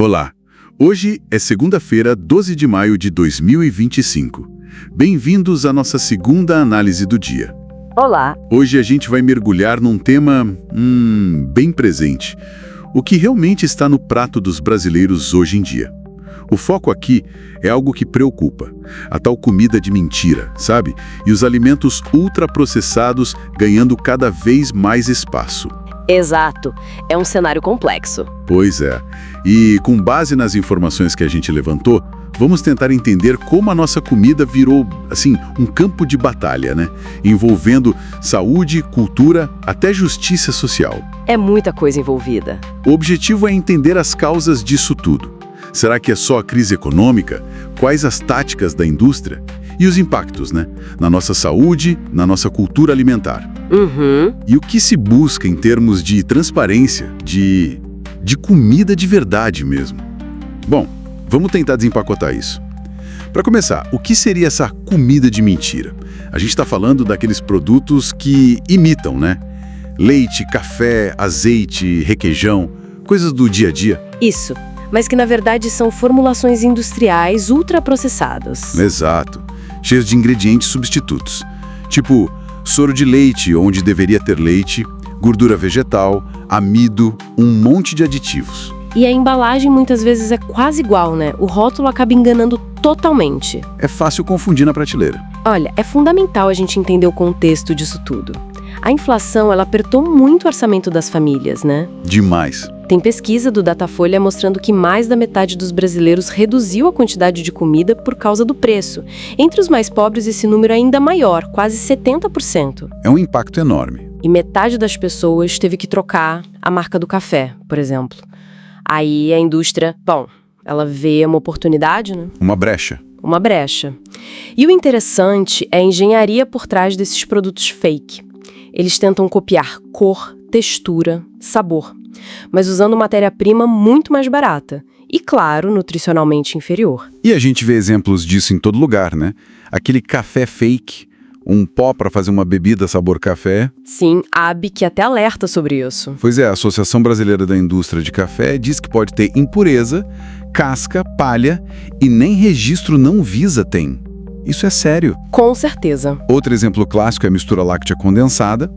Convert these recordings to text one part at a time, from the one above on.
Olá, hoje é segunda-feira, 12 de maio de 2025. Bem-vindos à nossa segunda análise do dia. Olá! Hoje a gente vai mergulhar num tema bem presente. O que realmente está no prato dos brasileiros hoje em dia. O foco aqui é algo que preocupa. A tal comida de mentira, sabe? E os alimentos ultraprocessados ganhando cada vez mais espaço. Exato. É um cenário complexo. Pois é. E com base nas informações que a gente levantou, vamos tentar entender como a nossa comida virou, assim, um campo de batalha, né? Envolvendo saúde, cultura, até justiça social. É muita coisa envolvida. O objetivo é entender as causas disso tudo. Será que é só a crise econômica? Quais as táticas da indústria? E os impactos, né? Na nossa saúde, na nossa cultura alimentar. E o que se busca em termos de transparência, de comida de verdade mesmo? Bom, vamos tentar desempacotar isso. Para começar, o que seria essa comida de mentira? A gente está falando daqueles produtos que imitam, né? Leite, café, azeite, requeijão, coisas do dia a dia. Isso, mas que na verdade são formulações industriais ultraprocessadas. Exato, cheios de ingredientes substitutos. Tipo, soro de leite onde deveria ter leite, gordura vegetal, amido, um monte de aditivos. E a embalagem muitas vezes é quase igual, né? O rótulo acaba enganando totalmente. É fácil confundir na prateleira. Olha, é fundamental a gente entender o contexto disso tudo. A inflação, ela apertou muito o orçamento das famílias, né? Demais. Tem pesquisa do Datafolha mostrando que mais da metade dos brasileiros reduziu a quantidade de comida por causa do preço. Entre os mais pobres, esse número é ainda maior, quase 70%. É um impacto enorme. E metade das pessoas teve que trocar a marca do café, por exemplo. Aí a indústria, ela vê uma oportunidade, né? Uma brecha. Uma brecha. E o interessante é a engenharia por trás desses produtos fake. Eles tentam copiar cor, textura, sabor, mas usando matéria-prima muito mais barata e, claro, nutricionalmente inferior. E a gente vê exemplos disso em todo lugar, né? Aquele café fake, um pó para fazer uma bebida sabor café. Sim, a ABIC até alerta sobre isso. Pois é, a Associação Brasileira da Indústria de Café diz que pode ter impureza, casca, palha e nem registro não Visa tem. Isso é sério. Com certeza. Outro exemplo clássico é a mistura láctea condensada.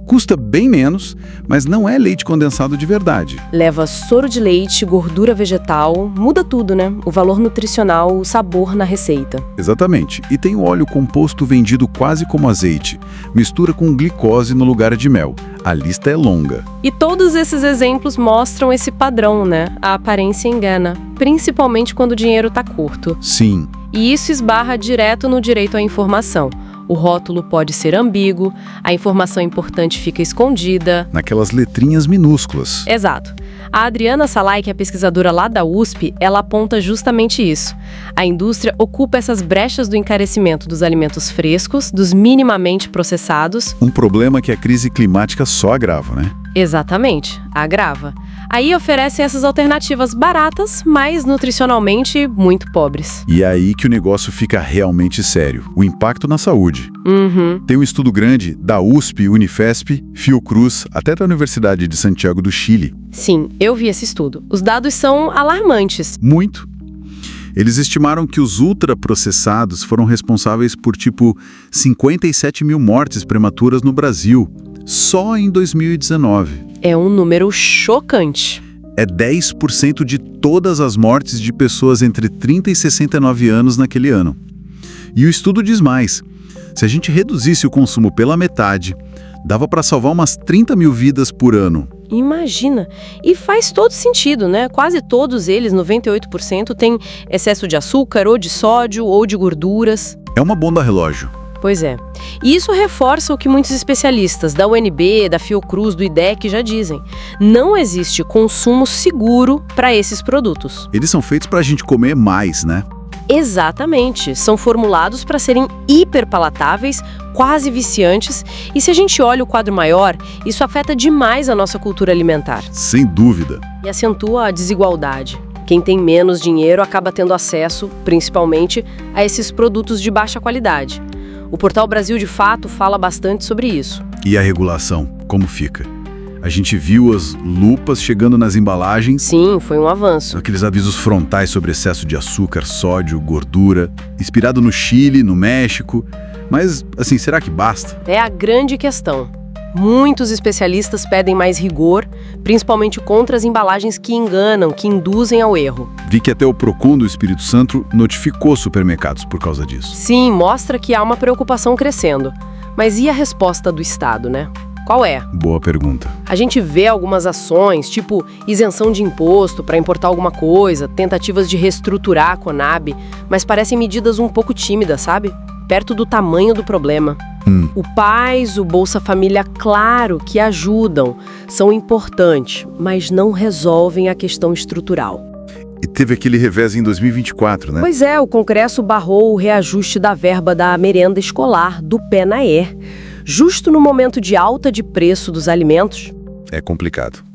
Custa bem menos, mas não é leite condensado de verdade. Leva soro de leite, gordura vegetal, muda tudo, né? O valor nutricional, o sabor na receita. Exatamente. E tem o óleo composto vendido quase como azeite. Mistura com glicose no lugar de mel. A lista é longa. E todos esses exemplos mostram esse padrão, né? A aparência engana, principalmente quando o dinheiro tá curto. Sim. E isso esbarra direto no direito à informação. O rótulo pode ser ambíguo, a informação importante fica escondida. Naquelas letrinhas minúsculas. Exato. A Adriana Salai, que é pesquisadora lá da USP, ela aponta justamente isso. A indústria ocupa essas brechas do encarecimento dos alimentos frescos, dos minimamente processados. Um problema que a crise climática só agrava, né? Exatamente, agrava. Aí oferecem essas alternativas baratas, mas nutricionalmente muito pobres. E é aí que o negócio fica realmente sério. O impacto na saúde. Tem um estudo grande da USP, Unifesp, Fiocruz, até da Universidade de Santiago do Chile. Sim, eu vi esse estudo. Os dados são alarmantes. Muito. Eles estimaram que os ultraprocessados foram responsáveis por, 57 mil mortes prematuras no Brasil, só em 2019. É um número chocante. É 10% de todas as mortes de pessoas entre 30 e 69 anos naquele ano. E o estudo diz mais. Se a gente reduzisse o consumo pela metade, dava para salvar umas 30 mil vidas por ano. Imagina! E faz todo sentido, né? Quase todos eles, 98%, têm excesso de açúcar, ou de sódio, ou de gorduras. É uma bomba relógio. Pois é. E isso reforça o que muitos especialistas da UNB, da Fiocruz, do IDEC já dizem. Não existe consumo seguro para esses produtos. Eles são feitos para a gente comer mais, né? Exatamente. São formulados para serem hiperpalatáveis, quase viciantes. E se a gente olha o quadro maior, isso afeta demais a nossa cultura alimentar. Sem dúvida. E acentua a desigualdade. Quem tem menos dinheiro acaba tendo acesso, principalmente, a esses produtos de baixa qualidade. O Portal Brasil, de fato, fala bastante sobre isso. E a regulação, como fica? A gente viu as lupas chegando nas embalagens, Sim, foi um avanço. aqueles avisos frontais sobre excesso de açúcar, sódio, gordura, inspirado no Chile, no México. Mas, assim, será que basta? É a grande questão. Muitos especialistas pedem mais rigor, principalmente contra as embalagens que enganam, que induzem ao erro. Vi que até o Procon do Espírito Santo notificou supermercados por causa disso. Sim, mostra que há uma preocupação crescendo. Mas e a resposta do Estado, né? Qual é? Boa pergunta. A gente vê algumas ações, tipo isenção de imposto para importar alguma coisa, tentativas de reestruturar a Conab, mas parecem medidas um pouco tímidas, sabe? Perto do tamanho do problema. O PAS, o Bolsa Família, claro que ajudam, são importantes, mas não resolvem a questão estrutural. E teve aquele revés em 2024, né? Pois é, o Congresso barrou o reajuste da verba da merenda escolar, do PNAE, justo no momento de alta de preço dos alimentos. É complicado.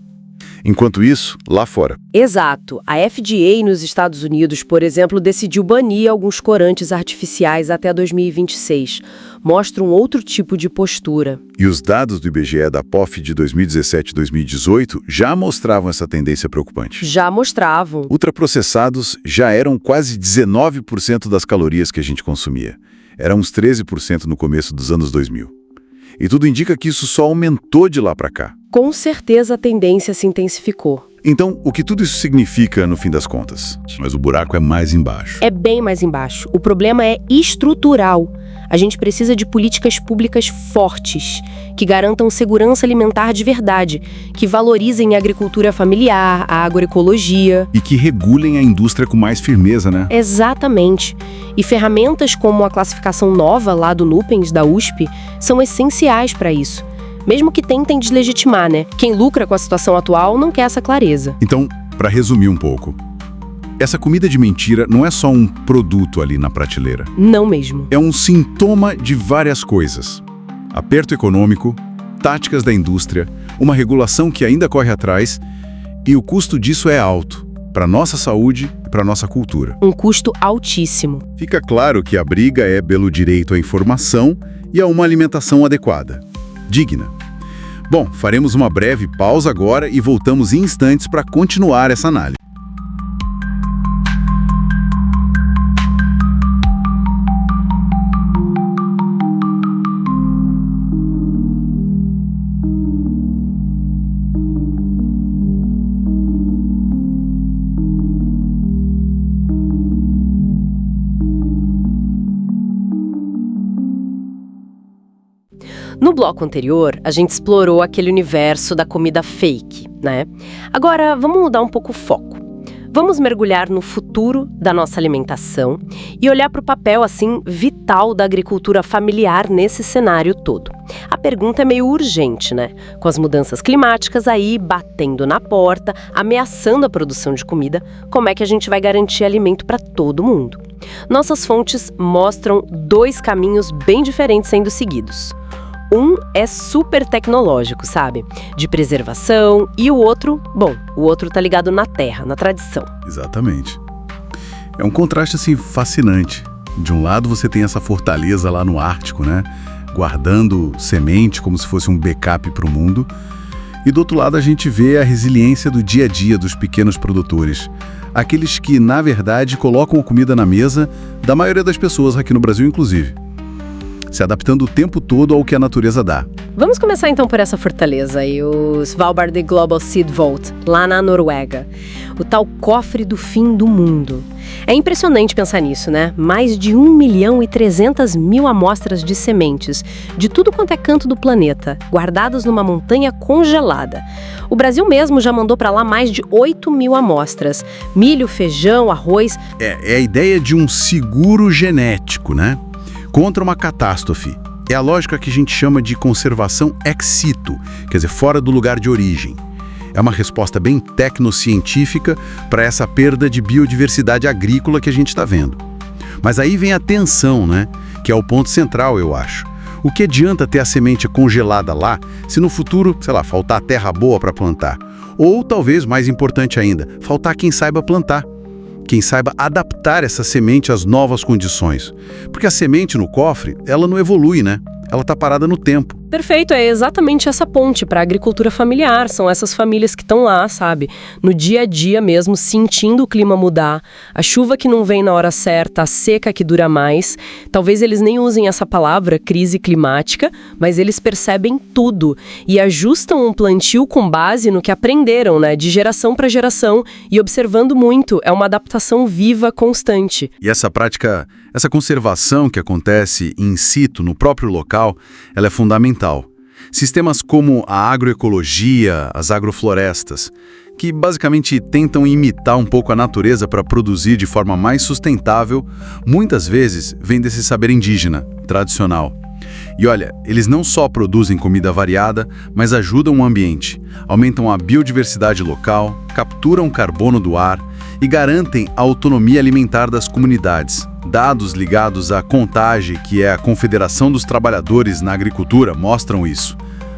Enquanto isso, lá fora. Exato. A FDA nos Estados Unidos, por exemplo, decidiu banir alguns corantes artificiais até 2026. Mostra um outro tipo de postura. E os dados do IBGE da POF de 2017 e 2018 já mostravam essa tendência preocupante. Já mostravam. Ultraprocessados já eram quase 19% das calorias que a gente consumia. Era uns 13% no começo dos anos 2000. E tudo indica que isso só aumentou de lá para cá. Com certeza a tendência se intensificou. Então, o que tudo isso significa no fim das contas? Mas o buraco é mais embaixo. É bem mais embaixo. O problema é estrutural. A gente precisa de políticas públicas fortes, que garantam segurança alimentar de verdade, que valorizem a agricultura familiar, a agroecologia. E que regulem a indústria com mais firmeza, né? Exatamente. E ferramentas como a classificação nova lá do Nupens, da USP, são essenciais para isso. Mesmo que tentem deslegitimar, né? Quem lucra com a situação atual não quer essa clareza. Então, para resumir um pouco, essa comida de mentira não é só um produto ali na prateleira. Não mesmo. É um sintoma de várias coisas. Aperto econômico, táticas da indústria, uma regulação que ainda corre atrás, e o custo disso é alto, para nossa saúde e para nossa cultura. Um custo altíssimo. Fica claro que a briga é pelo direito à informação e a uma alimentação adequada, digna. Bom, faremos uma breve pausa agora e voltamos em instantes para continuar essa análise. No bloco anterior, a gente explorou aquele universo da comida fake, né? Agora, vamos mudar um pouco o foco. Vamos mergulhar no futuro da nossa alimentação e olhar para o papel, assim, vital da agricultura familiar nesse cenário todo. A pergunta é meio urgente, né? Com as mudanças climáticas aí batendo na porta, ameaçando a produção de comida, como é que a gente vai garantir alimento para todo mundo? Nossas fontes mostram dois caminhos bem diferentes sendo seguidos. Um é super tecnológico, sabe? De preservação, e o outro, bom, o outro tá ligado na terra, na tradição. Exatamente. É um contraste, assim, fascinante. De um lado você tem essa fortaleza lá no Ártico, né? Guardando semente como se fosse um backup para o mundo. E do outro lado a gente vê a resiliência do dia a dia dos pequenos produtores. Aqueles que, na verdade, colocam a comida na mesa da maioria das pessoas aqui no Brasil, inclusive. Se adaptando o tempo todo ao que a natureza dá. Vamos começar então por essa fortaleza aí, o Svalbard Global Seed Vault, lá na Noruega. O tal cofre do fim do mundo. É impressionante pensar nisso, né? Mais de 1.300.000 amostras de sementes, de tudo quanto é canto do planeta, guardadas numa montanha congelada. O Brasil mesmo já mandou para lá mais de 8.000 amostras. Milho, feijão, arroz. É a ideia de um seguro genético, né? Contra uma catástrofe. É a lógica que a gente chama de conservação ex situ, quer dizer, fora do lugar de origem. É uma resposta bem tecnocientífica para essa perda de biodiversidade agrícola que a gente está vendo. Mas aí vem a tensão, né? Que é o ponto central, eu acho. O que adianta ter a semente congelada lá, se no futuro, sei lá, faltar terra boa para plantar? Ou, talvez, mais importante ainda, faltar quem saiba plantar. Quem saiba adaptar essa semente às novas condições. Porque a semente no cofre, ela não evolui, né? ela está parada no tempo. Perfeito, é exatamente essa ponte para a agricultura familiar. São essas famílias que estão lá, sabe? No dia a dia mesmo, sentindo o clima mudar, a chuva que não vem na hora certa, a seca que dura mais. Talvez eles nem usem essa palavra, crise climática, mas eles percebem tudo e ajustam um plantio com base no que aprenderam, né? De geração para geração e observando muito. É uma adaptação viva, constante. E essa prática, essa conservação que acontece in situ, no próprio local, ela é fundamental. Sistemas como a agroecologia, as agroflorestas, que basicamente tentam imitar um pouco a natureza para produzir de forma mais sustentável, muitas vezes vêm desse saber indígena, tradicional. E olha, eles não só produzem comida variada, mas ajudam o ambiente, aumentam a biodiversidade local, capturam carbono do ar e garantem a autonomia alimentar das comunidades. Dados ligados à CONTAGE, que é a Confederação dos Trabalhadores na Agricultura, mostram isso.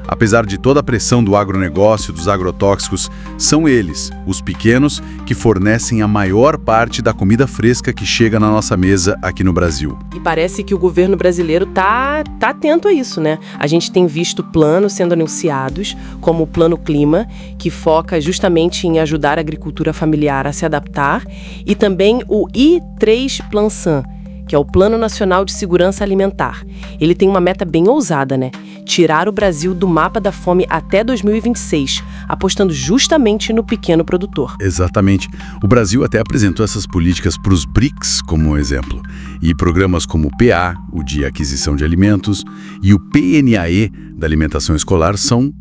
Apesar de toda a pressão do agronegócio, dos agrotóxicos, são eles, os pequenos, que fornecem a maior parte da comida fresca que chega na nossa mesa aqui no Brasil. E parece que o governo brasileiro tá atento a isso, né? A gente tem visto planos sendo anunciados, como o Plano Clima, que foca justamente em ajudar a agricultura familiar a se adaptar, e também o I3 Plansan, que é o Plano Nacional de Segurança Alimentar. Ele tem uma meta bem ousada, né? Tirar o Brasil do mapa da fome até 2026, apostando justamente no pequeno produtor. Exatamente. O Brasil até apresentou essas políticas para os BRICS como exemplo. E programas como o PA, o de Aquisição de Alimentos, e o PNAE, da Alimentação Escolar, são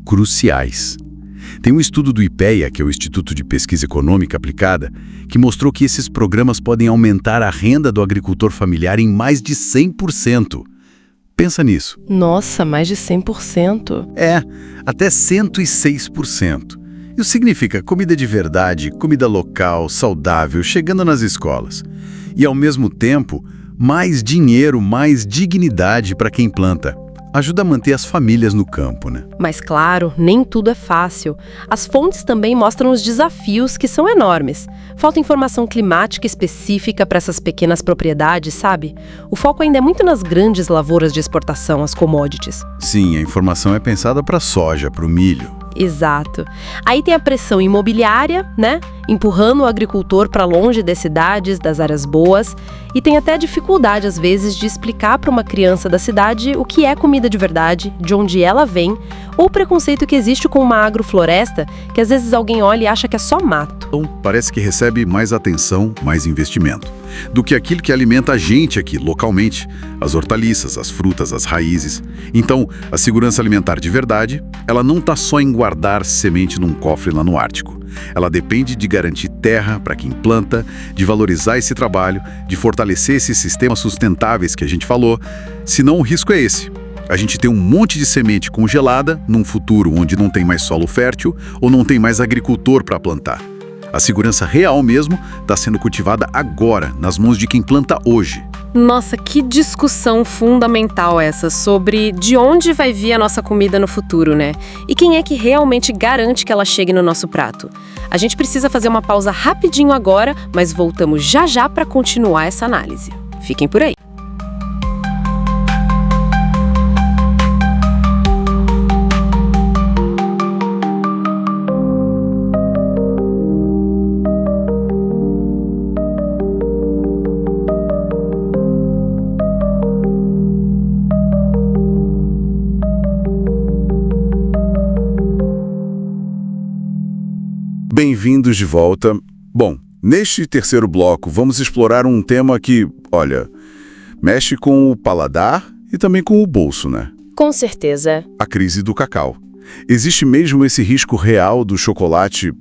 cruciais. Tem um estudo do IPEA, que é o Instituto de Pesquisa Econômica Aplicada, que mostrou que esses programas podem aumentar a renda do agricultor familiar em mais de 100%. Pensa nisso. Nossa, mais de 100%? É, até 106%. Isso significa comida de verdade, comida local, saudável, chegando nas escolas. E, ao mesmo tempo, mais dinheiro, mais dignidade para quem planta. Ajuda a manter as famílias no campo, né? Mas claro, nem tudo é fácil. As fontes também mostram os desafios que são enormes. Falta informação climática específica para essas pequenas propriedades, sabe? O foco ainda é muito nas grandes lavouras de exportação, as commodities. Sim, a informação é pensada para a soja, para o milho. Exato. Aí tem a pressão imobiliária, né? Empurrando o agricultor para longe das cidades, das áreas boas. E tem até a dificuldade, às vezes, de explicar para uma criança da cidade o que é comida de verdade, de onde ela vem, ou o preconceito que existe com uma agrofloresta, que às vezes alguém olha e acha que é só mato. Então, parece que recebe mais atenção, mais investimento, do que aquilo que alimenta a gente aqui, localmente, as hortaliças, as frutas, as raízes. Então, a segurança alimentar de verdade, ela não está só em guardar semente num cofre lá no Ártico. Ela depende de garantir terra para quem planta, de valorizar esse trabalho, de fortalecer esses sistemas sustentáveis que a gente falou, senão o risco é esse. A gente tem um monte de semente congelada num futuro onde não tem mais solo fértil ou não tem mais agricultor para plantar. A segurança real mesmo está sendo cultivada agora, nas mãos de quem planta hoje. Nossa, que discussão fundamental essa sobre de onde vai vir a nossa comida no futuro, né? E quem é que realmente garante que ela chegue no nosso prato? A gente precisa fazer uma pausa rapidinho agora, mas voltamos já já para continuar essa análise. Fiquem por aí. Bem-vindos de volta. Bom, neste terceiro bloco vamos explorar um tema que, olha, mexe com o paladar e também com o bolso, né? Com certeza. A crise do cacau. Existe mesmo esse risco real do chocolate,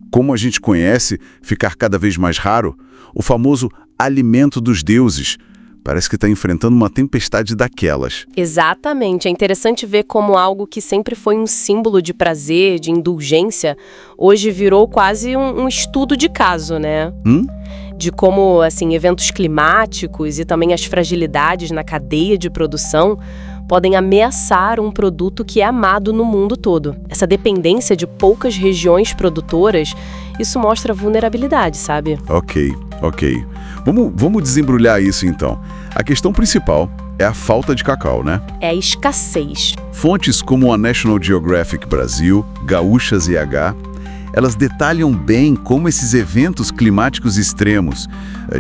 como a gente conhece, ficar cada vez mais raro? O famoso alimento dos deuses. Parece que está enfrentando uma tempestade daquelas. Exatamente. É interessante ver como algo que sempre foi um símbolo de prazer, de indulgência, hoje virou quase um estudo de caso, né? De como, assim, eventos climáticos e também as fragilidades na cadeia de produção podem ameaçar um produto que é amado no mundo todo. Essa dependência de poucas regiões produtoras, isso mostra vulnerabilidade, sabe? Ok. Vamos desembrulhar isso então. A questão principal é a falta de cacau, né? É a escassez. Fontes como a National Geographic Brasil, Gaúchas EH, elas detalham bem como esses eventos climáticos extremos,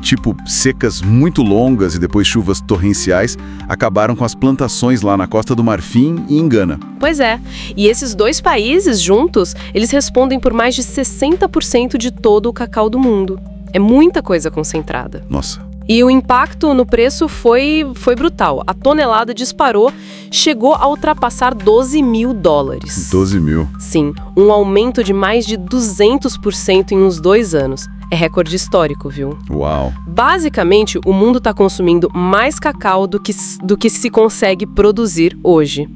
tipo secas muito longas e depois chuvas torrenciais, acabaram com as plantações lá na Costa do Marfim e em Gana. Pois é. E esses dois países juntos, eles respondem por mais de 60% de todo o cacau do mundo. É muita coisa concentrada. Nossa. E o impacto no preço foi brutal. A tonelada disparou, chegou a ultrapassar $12 mil. 12 mil. Sim, um aumento de mais de 200% em uns 2 anos. É recorde histórico, viu? Uau. Basicamente, o mundo está consumindo mais cacau do que se consegue produzir hoje.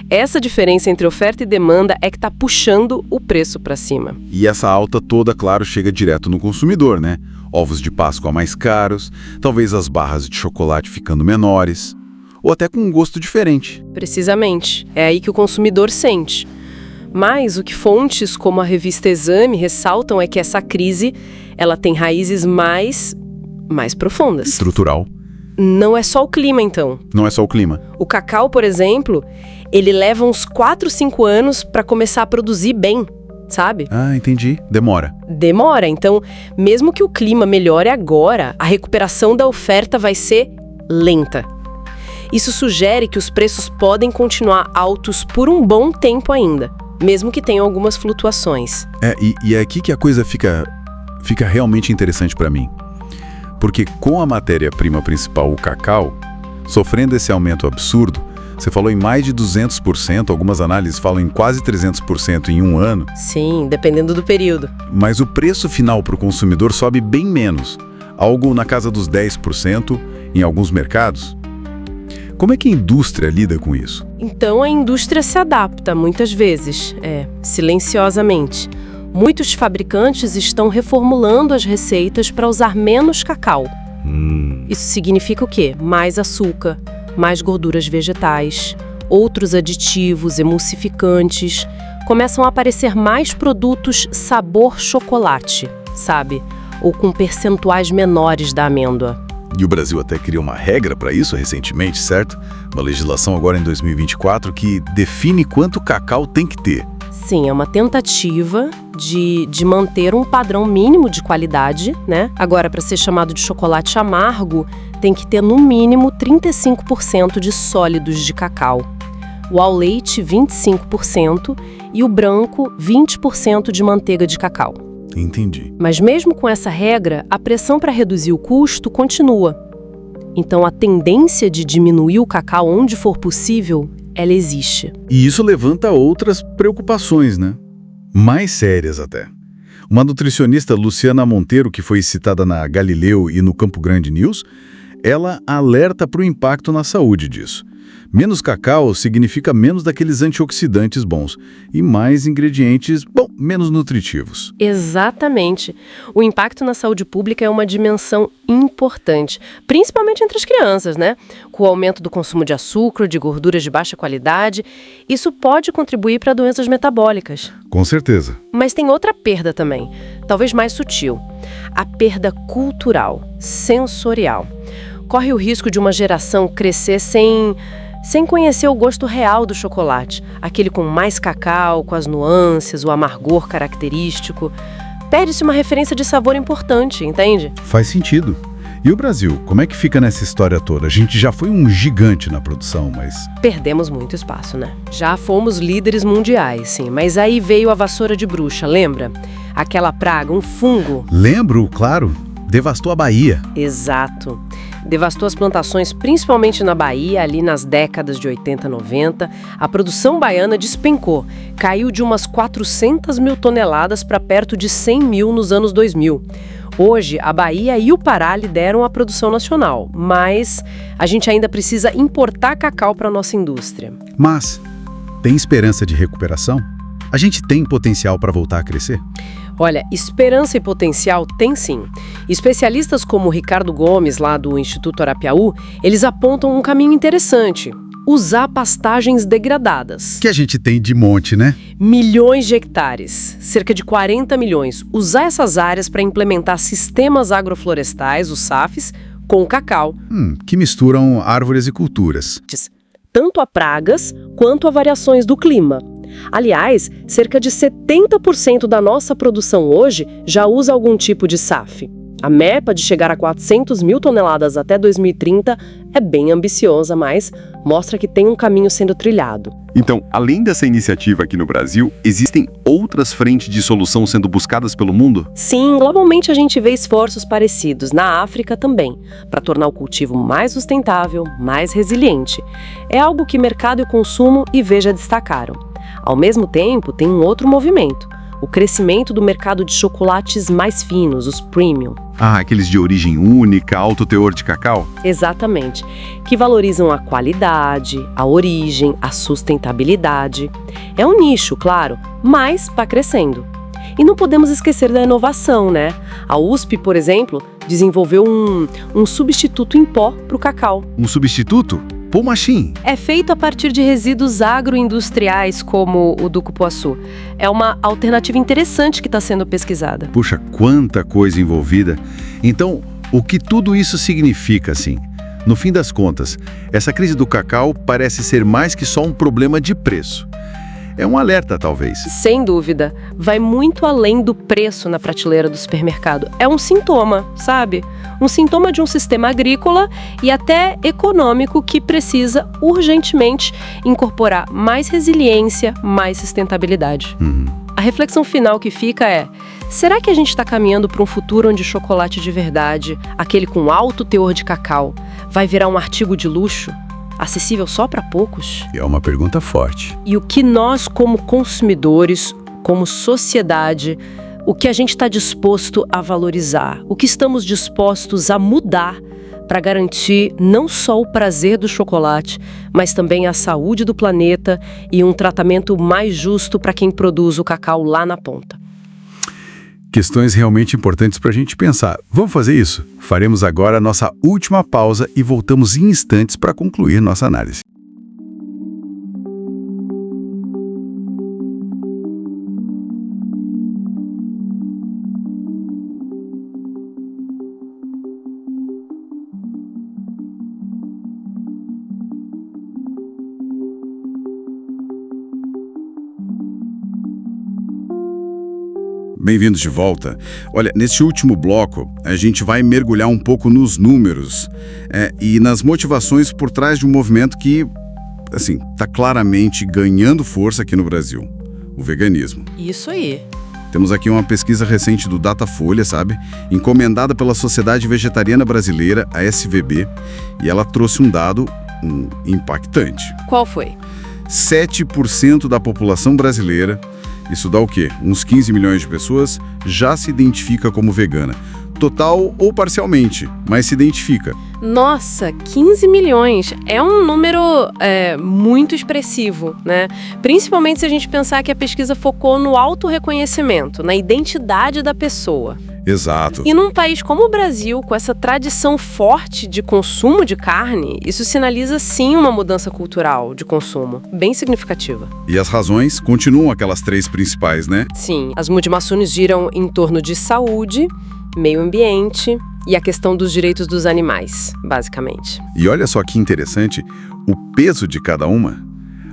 Essa diferença entre oferta e demanda é que está puxando o preço para cima. E essa alta toda, claro, chega direto no consumidor, né? Ovos de Páscoa mais caros, talvez as barras de chocolate ficando menores, ou até com um gosto diferente. Precisamente. É aí que o consumidor sente. Mas o que fontes como a revista Exame ressaltam é que essa crise, ela tem raízes mais profundas. Estrutural. Não é só o clima, então. Não é só o clima. O cacau, por exemplo, ele leva uns 4, 5 anos para começar a produzir bem, sabe? Ah, entendi. Demora. Demora, então, mesmo que o clima melhore agora, a recuperação da oferta vai ser lenta. Isso sugere que os preços podem continuar altos por um bom tempo ainda, mesmo que tenham algumas flutuações. E é aqui que a coisa fica realmente interessante para mim. Porque com a matéria-prima principal, o cacau, sofrendo esse aumento absurdo, você falou em mais de 200%, algumas análises falam em quase 300% em um ano. Sim, dependendo do período. Mas o preço final para o consumidor sobe bem menos, algo na casa dos 10% em alguns mercados. Como é que a indústria lida com isso? Então a indústria se adapta muitas vezes, silenciosamente. Muitos fabricantes estão reformulando as receitas para usar menos cacau. Isso significa o quê? Mais açúcar, mais gorduras vegetais, outros aditivos, emulsificantes. Começam a aparecer mais produtos sabor chocolate, sabe? Ou com percentuais menores da amêndoa. E o Brasil até criou uma regra para isso recentemente, certo? Uma legislação agora em 2024 que define quanto cacau tem que ter. Sim, é uma tentativa de manter um padrão mínimo de qualidade, né? Agora, para ser chamado de chocolate amargo, tem que ter no mínimo 35% de sólidos de cacau. O ao leite, 25%, e o branco, 20% de manteiga de cacau. Entendi. Mas mesmo com essa regra, a pressão para reduzir o custo continua. Então, a tendência de diminuir o cacau onde for possível, ela existe. E isso levanta outras preocupações, né? Mais sérias até. Uma nutricionista, Luciana Monteiro, que foi citada na Galileu e no Campo Grande News, ela alerta para o impacto na saúde disso. Menos cacau significa menos daqueles antioxidantes bons e mais ingredientes, menos nutritivos. Exatamente. O impacto na saúde pública é uma dimensão importante, principalmente entre as crianças, né? Com o aumento do consumo de açúcar, de gorduras de baixa qualidade, isso pode contribuir para doenças metabólicas. Com certeza. Mas tem outra perda também, talvez mais sutil. A perda cultural, sensorial. Corre o risco de uma geração crescer sem conhecer o gosto real do chocolate, aquele com mais cacau, com as nuances, o amargor característico. Perde-se uma referência de sabor importante, entende? Faz sentido. E o Brasil, como é que fica nessa história toda? A gente já foi um gigante na produção, mas... Perdemos muito espaço, né? Já fomos líderes mundiais, sim, mas aí veio a vassoura de bruxa, lembra? Aquela praga, um fungo. Lembro, claro. Devastou a Bahia. Exato. Devastou as plantações, principalmente na Bahia, ali nas décadas de 80, 90. A produção baiana despencou. Caiu de umas 400 mil toneladas para perto de 100 mil nos anos 2000. Hoje, a Bahia e o Pará lideram a produção nacional, mas a gente ainda precisa importar cacau para a nossa indústria. Mas tem esperança de recuperação? A gente tem potencial para voltar a crescer? Olha, esperança e potencial tem sim. Especialistas como o Ricardo Gomes, lá do Instituto Arapiaú, eles apontam um caminho interessante. Usar pastagens degradadas. Que a gente tem de monte, né? Milhões de hectares, cerca de 40 milhões. Usar essas áreas para implementar sistemas agroflorestais, os SAFs, com o cacau, Que misturam árvores e culturas. tanto a pragas quanto a variações do clima. Aliás, cerca de 70% da nossa produção hoje já usa algum tipo de SAF. A meta de chegar a 400 mil toneladas até 2030 é bem ambiciosa, mas mostra que tem um caminho sendo trilhado. Então, além dessa iniciativa aqui no Brasil, existem outras frentes de solução sendo buscadas pelo mundo? Sim, globalmente a gente vê esforços parecidos, na África também, para tornar o cultivo mais sustentável, mais resiliente. É algo que mercado e consumo e Veja destacaram. Ao mesmo tempo, tem um outro movimento, o crescimento do mercado de chocolates mais finos, os premium. Aqueles de origem única, alto teor de cacau? Exatamente, que valorizam a qualidade, a origem, a sustentabilidade. É um nicho, claro, mas está crescendo. E não podemos esquecer da inovação, né? A USP, por exemplo, desenvolveu um substituto em pó para o cacau. Um substituto? Pô, machine. É feito a partir de resíduos agroindustriais, como o do cupuaçu. É uma alternativa interessante que está sendo pesquisada. Puxa, quanta coisa envolvida. Então, o que tudo isso significa, assim? No fim das contas, essa crise do cacau parece ser mais que só um problema de preço. É um alerta, talvez. Sem dúvida. Vai muito além do preço na prateleira do supermercado. É um sintoma, sabe? Um sintoma de um sistema agrícola e até econômico que precisa urgentemente incorporar mais resiliência, mais sustentabilidade. A reflexão final que fica é: será que a gente está caminhando para um futuro onde chocolate de verdade, aquele com alto teor de cacau, vai virar um artigo de luxo? Acessível só para poucos? É uma pergunta forte. E o que nós, como consumidores, como sociedade, o que a gente está disposto a valorizar? O que estamos dispostos a mudar para garantir não só o prazer do chocolate, mas também a saúde do planeta e um tratamento mais justo para quem produz o cacau lá na ponta? Questões realmente importantes para a gente pensar. Vamos fazer isso? Faremos agora a nossa última pausa e voltamos em instantes para concluir nossa análise. Bem-vindos de volta. Olha, neste último bloco, a gente vai mergulhar um pouco nos números e nas motivações por trás de um movimento que, assim, está claramente ganhando força aqui no Brasil, o veganismo. Isso aí. Temos aqui uma pesquisa recente do Datafolha, sabe? Encomendada pela Sociedade Vegetariana Brasileira, a SVB, e ela trouxe um dado impactante. Qual foi? 7% da população brasileira, isso dá o quê? Uns 15 milhões de pessoas, já se identifica como vegana. Total ou parcialmente, mas se identifica. Nossa, 15 milhões. É um número muito expressivo, né? Principalmente se a gente pensar que a pesquisa focou no autorreconhecimento, na identidade da pessoa. Exato. E num país como o Brasil, com essa tradição forte de consumo de carne, isso sinaliza sim uma mudança cultural de consumo, bem significativa. E as razões continuam aquelas 3 principais, né? Sim, as motivações giram em torno de saúde, meio ambiente e a questão dos direitos dos animais, basicamente. E olha só que interessante, o peso de cada uma.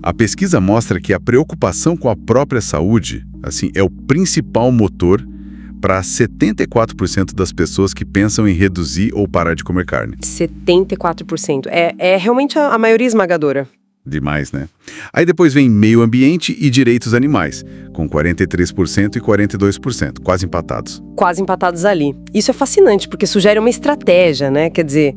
A pesquisa mostra que a preocupação com a própria saúde, assim, é o principal motor para 74% das pessoas que pensam em reduzir ou parar de comer carne. 74%. É realmente a maioria esmagadora. Demais, né? Aí depois vem meio ambiente e direitos animais, com 43% e 42%, quase empatados. Quase empatados ali. Isso é fascinante, porque sugere uma estratégia, né? Quer dizer,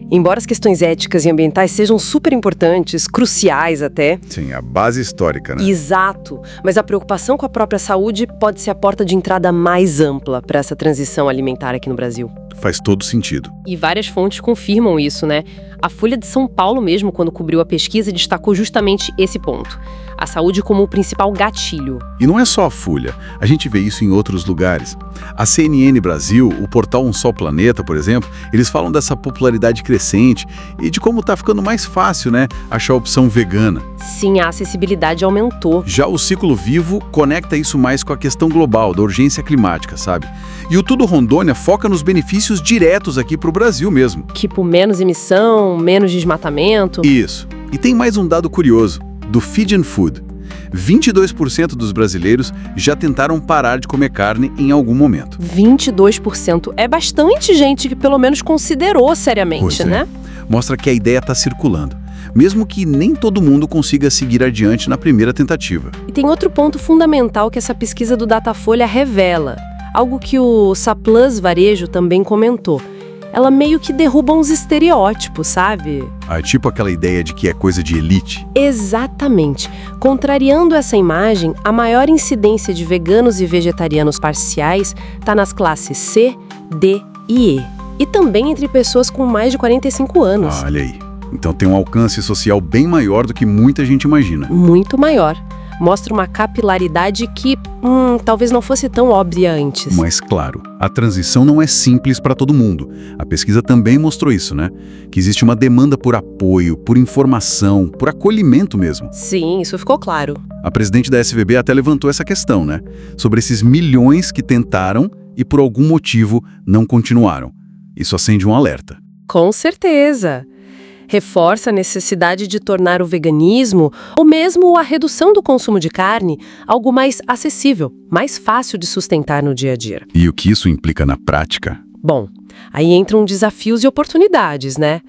embora as questões éticas e ambientais sejam super importantes, cruciais até. Sim, a base histórica, né? Exato. Mas a preocupação com a própria saúde pode ser a porta de entrada mais ampla para essa transição alimentar aqui no Brasil. Faz todo sentido. E várias fontes confirmam isso, né? A Folha de São Paulo mesmo, quando cobriu a pesquisa, destacou justamente esse ponto. A saúde como o principal gatilho. E não é só a Folha, a gente vê isso em outros lugares. A CNN Brasil, o portal Um Só Planeta, por exemplo, eles falam dessa popularidade crescente crescente e de como tá ficando mais fácil, né, achar opção vegana. Sim, a acessibilidade aumentou. Já o Ciclo Vivo conecta isso mais com a questão global, da urgência climática, sabe? E o Tudo Rondônia foca nos benefícios diretos aqui pro Brasil mesmo. Tipo, menos emissão, menos desmatamento. Isso. E tem mais um dado curioso, do Feed and Food. 22% dos brasileiros já tentaram parar de comer carne em algum momento. 22%. É bastante gente que pelo menos considerou seriamente, Pois é. né? Mostra que a ideia está circulando, mesmo que nem todo mundo consiga seguir adiante na primeira tentativa. E tem outro ponto fundamental que essa pesquisa do Datafolha revela. Algo que o Saplus Varejo também comentou. Ela meio que derruba uns estereótipos, sabe? Tipo aquela ideia de que é coisa de elite. Exatamente. Contrariando essa imagem, a maior incidência de veganos e vegetarianos parciais está nas classes C, D e E. E também entre pessoas com mais de 45 anos. Olha aí. Então tem um alcance social bem maior do que muita gente imagina. Muito maior. Mostra uma capilaridade que talvez não fosse tão óbvia antes. Mas, claro, a transição não é simples para todo mundo. A pesquisa também mostrou isso, né? Que existe uma demanda por apoio, por informação, por acolhimento mesmo. Sim, isso ficou claro. A presidente da SVB até levantou essa questão, né? Sobre esses milhões que tentaram e por algum motivo não continuaram. Isso acende um alerta. Com certeza. Reforça a necessidade de tornar o veganismo, ou mesmo a redução do consumo de carne, algo mais acessível, mais fácil de sustentar no dia a dia. E o que isso implica na prática? Bom, aí entram desafios e oportunidades, né?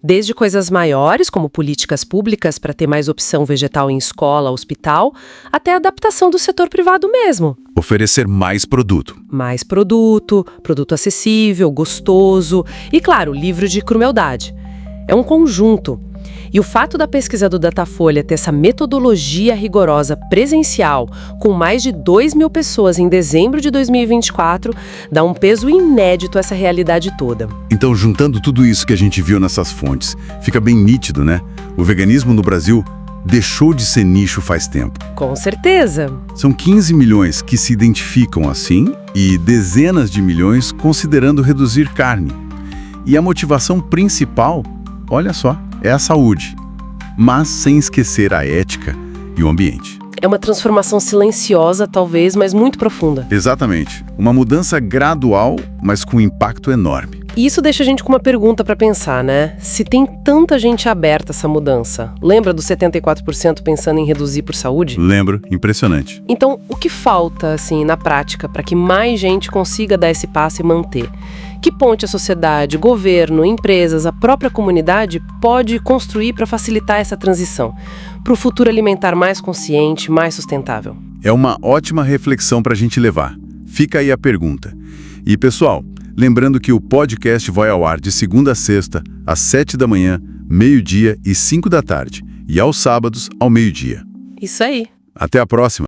Desde coisas maiores, como políticas públicas para ter mais opção vegetal em escola, hospital, até a adaptação do setor privado mesmo. Oferecer mais produto. Mais produto, produto acessível, gostoso e, claro, livre de crueldade. É um conjunto. E o fato da pesquisa do Datafolha ter essa metodologia rigorosa presencial, com mais de 2.000 pessoas em dezembro de 2024, dá um peso inédito a essa realidade toda. Então, juntando tudo isso que a gente viu nessas fontes, fica bem nítido, né? O veganismo no Brasil deixou de ser nicho faz tempo. Com certeza. São 15 milhões que se identificam assim e dezenas de milhões considerando reduzir carne. E a motivação principal, olha só, é a saúde, mas sem esquecer a ética e o ambiente. É uma transformação silenciosa, talvez, mas muito profunda. Exatamente. Uma mudança gradual, mas com impacto enorme. E isso deixa a gente com uma pergunta para pensar, né? Se tem tanta gente aberta a essa mudança, lembra dos 74% pensando em reduzir por saúde? Lembro, impressionante. Então, o que falta, assim, na prática, para que mais gente consiga dar esse passo e manter? Que ponte a sociedade, governo, empresas, a própria comunidade pode construir para facilitar essa transição, para o futuro alimentar mais consciente, mais sustentável? É uma ótima reflexão para a gente levar. Fica aí a pergunta. E, pessoal, lembrando que o podcast vai ao ar de segunda a sexta, às 7 da manhã, meio-dia e 5 da tarde, e aos sábados, ao meio-dia. Isso aí. Até a próxima!